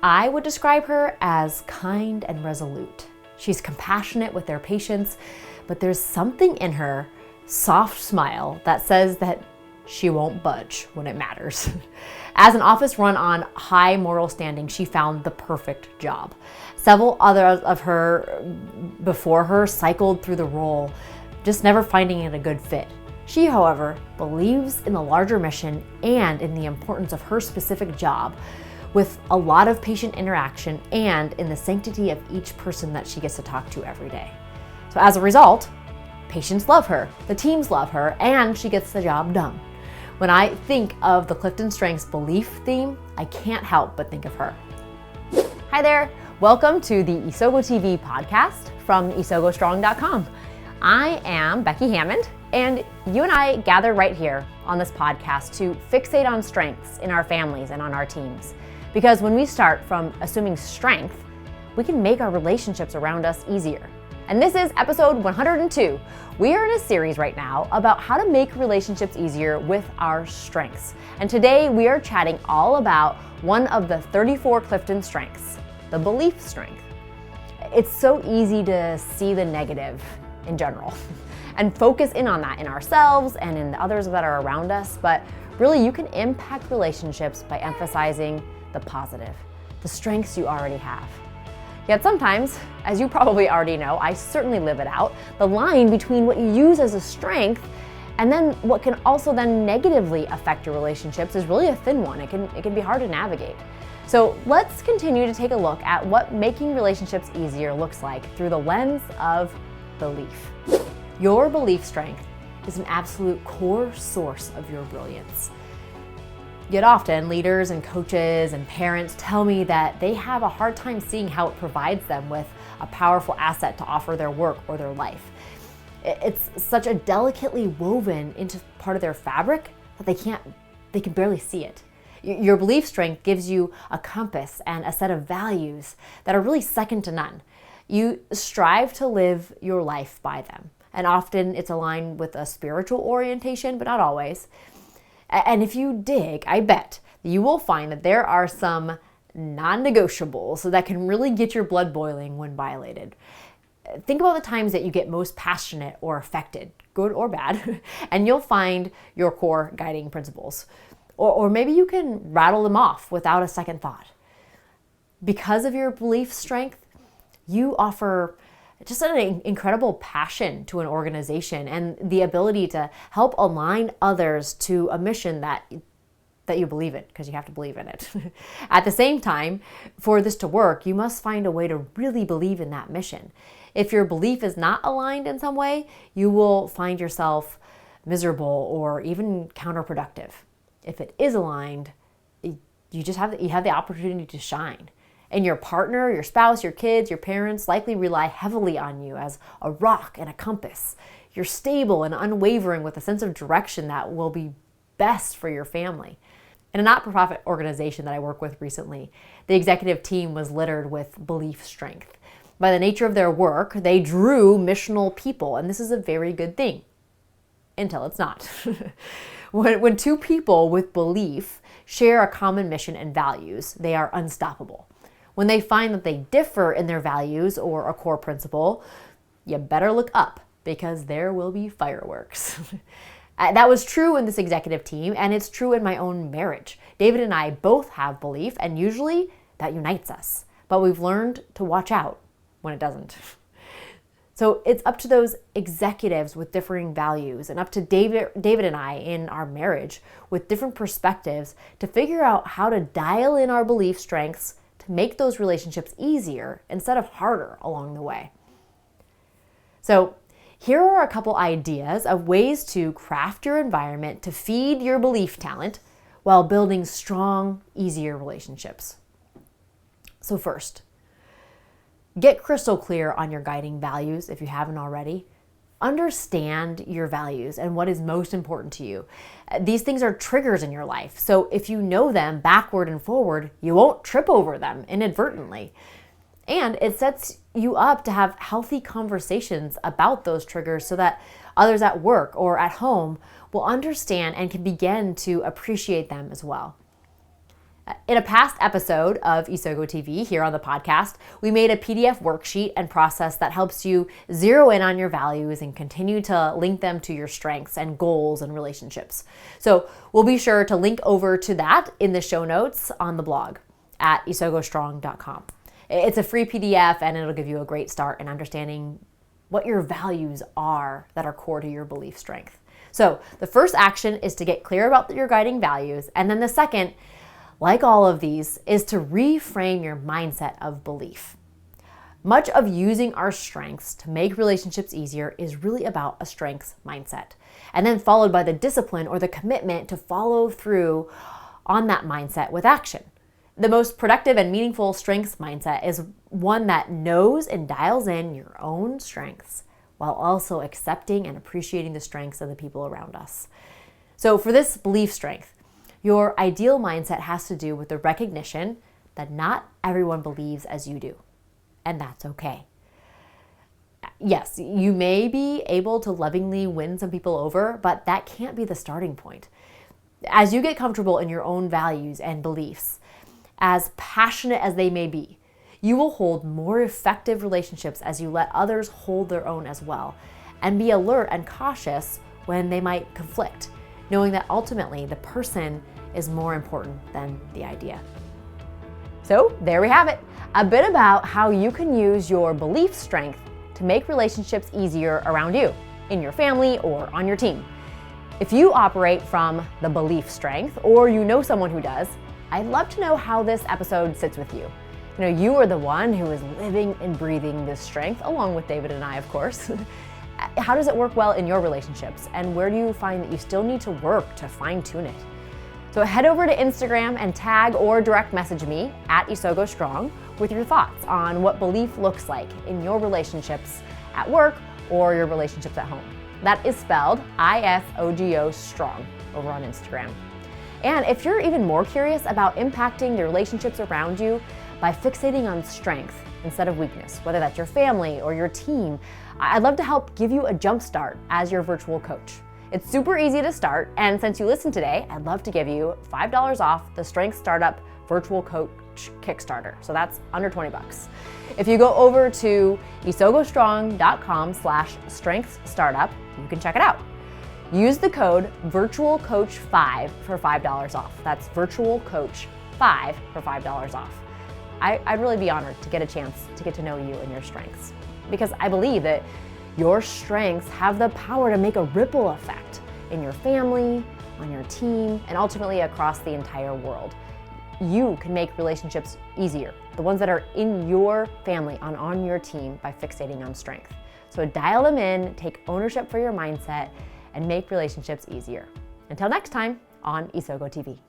I would describe her as kind and resolute. She's compassionate with their patients, but there's something in her soft smile that says that she won't budge when it matters. As an office run on high moral standing, she found the perfect job. Several others of her before her cycled through the role, just never finding it a good fit. She, however, believes in the larger mission and in the importance of her specific job, with a lot of patient interaction and in the sanctity of each person that she gets to talk to every day. So as a result, patients love her, the teams love her, and she gets the job done. When I think of the CliftonStrengths Belief theme, I can't help but think of her. Hi there, welcome to the Isogo TV podcast from isogostrong.com. I am Becky Hammond, and you and I gather right here on this podcast to fixate on strengths in our families and on our teams. Because when we start from assuming strength, we can make our relationships around us easier. And this is episode 102. We are in a series right now about how to make relationships easier with our strengths. And today we are chatting all about one of the 34 Clifton strengths, the belief strength. It's so easy to see the negative in general and focus in on that in ourselves and in the others that are around us. But really, you can impact relationships by emphasizing the positive, the strengths you already have. Yet sometimes, as you probably already know, I certainly live it out, the line between what you use as a strength and then what can also then negatively affect your relationships is really a thin one. It can be hard to navigate. So let's continue to take a look at what making relationships easier looks like through the lens of belief. Your belief strength is an absolute core source of your brilliance. Yet often, leaders and coaches and parents tell me that they have a hard time seeing how it provides them with a powerful asset to offer their work or their life. It's such a delicately woven into part of their fabric that they can barely see it. Your belief strength gives you a compass and a set of values that are really second to none. You strive to live your life by them. And often it's aligned with a spiritual orientation, but not always. And if you dig, I bet you will find that there are some non-negotiables that can really get your blood boiling when violated. Think about the times that you get most passionate or affected, good or bad, and you'll find your core guiding principles. Or maybe you can rattle them off without a second thought. Because of your belief strength, you offer just an incredible passion to an organization and the ability to help align others to a mission that you believe in, because you have to believe in it. At the same time, for this to work, you must find a way to really believe in that mission. If your belief is not aligned in some way, you will find yourself miserable or even counterproductive. If it is aligned, you have the opportunity to shine. And your partner, your spouse, your kids, your parents likely rely heavily on you as a rock and a compass. You're stable and unwavering with a sense of direction that will be best for your family. In a not-for-profit organization that I work with recently, the executive team was littered with belief strength. By the nature of their work, they drew missional people, and this is a very good thing, until it's not. When two people with belief share a common mission and values, they are unstoppable. When they find that they differ in their values or a core principle, you better look up because there will be fireworks. That was true in this executive team, and it's true in my own marriage. David and I both have belief, and usually that unites us. But we've learned to watch out when it doesn't. So it's up to those executives with differing values and up to David and I in our marriage with different perspectives to figure out how to dial in our belief strengths to make those relationships easier instead of harder along the way. So here are a couple ideas of ways to craft your environment to feed your belief talent while building strong, easier relationships. So first, get crystal clear on your guiding values if you haven't already. Understand your values and what is most important to you. These things are triggers in your life. So if you know them backward and forward, you won't trip over them inadvertently. And it sets you up to have healthy conversations about those triggers so that others at work or at home will understand and can begin to appreciate them as well. In a past episode of Isogo TV here on the podcast, we made a PDF worksheet and process that helps you zero in on your values and continue to link them to your strengths and goals and relationships. So we'll be sure to link over to that in the show notes on the blog at isogostrong.com. It's a free PDF and it'll give you a great start in understanding what your values are that are core to your belief strength. So the first action is to get clear about your guiding values, and then the second, like all of these, is to reframe your mindset of belief. Much of using our strengths to make relationships easier is really about a strengths mindset, and then followed by the discipline or the commitment to follow through on that mindset with action. The most productive and meaningful strengths mindset is one that knows and dials in your own strengths while also accepting and appreciating the strengths of the people around us. So for this belief strength, your ideal mindset has to do with the recognition that not everyone believes as you do, and that's okay. Yes, you may be able to lovingly win some people over, but that can't be the starting point. As you get comfortable in your own values and beliefs, as passionate as they may be, you will hold more effective relationships as you let others hold their own as well, and be alert and cautious when they might conflict, knowing that ultimately the person is more important than the idea. So there we have it, a bit about how you can use your belief strength to make relationships easier around you, in your family, or on your team. If you operate from the belief strength, or you know someone who does, I'd love to know how this episode sits with you. You are the one who is living and breathing this strength, along with David and I, of course. How does it work well in your relationships? And where do you find that you still need to work to fine-tune it? So head over to Instagram and tag or direct message me at Isogo Strong with your thoughts on what belief looks like in your relationships at work or your relationships at home. That is spelled ISOGO Strong over on Instagram. And if you're even more curious about impacting the relationships around you by fixating on strength instead of weakness, whether that's your family or your team, I'd love to help give you a jump start as your virtual coach. It's super easy to start, and since you listened today, I'd love to give you $5 off the Strength Startup Virtual Coach Kickstarter. So that's under 20 bucks. If you go over to isogostrong.com/strengthsstartup, you can check it out. Use the code VirtualCoach5 for $5 off. That's VirtualCoach5 for $5 off. I'd really be honored to get a chance to get to know you and your strengths, because I believe that your strengths have the power to make a ripple effect in your family, on your team, and ultimately across the entire world. You can make relationships easier, the ones that are in your family, on your team, by fixating on strength. So dial them in, take ownership for your mindset, and make relationships easier. Until next time on Isogo TV.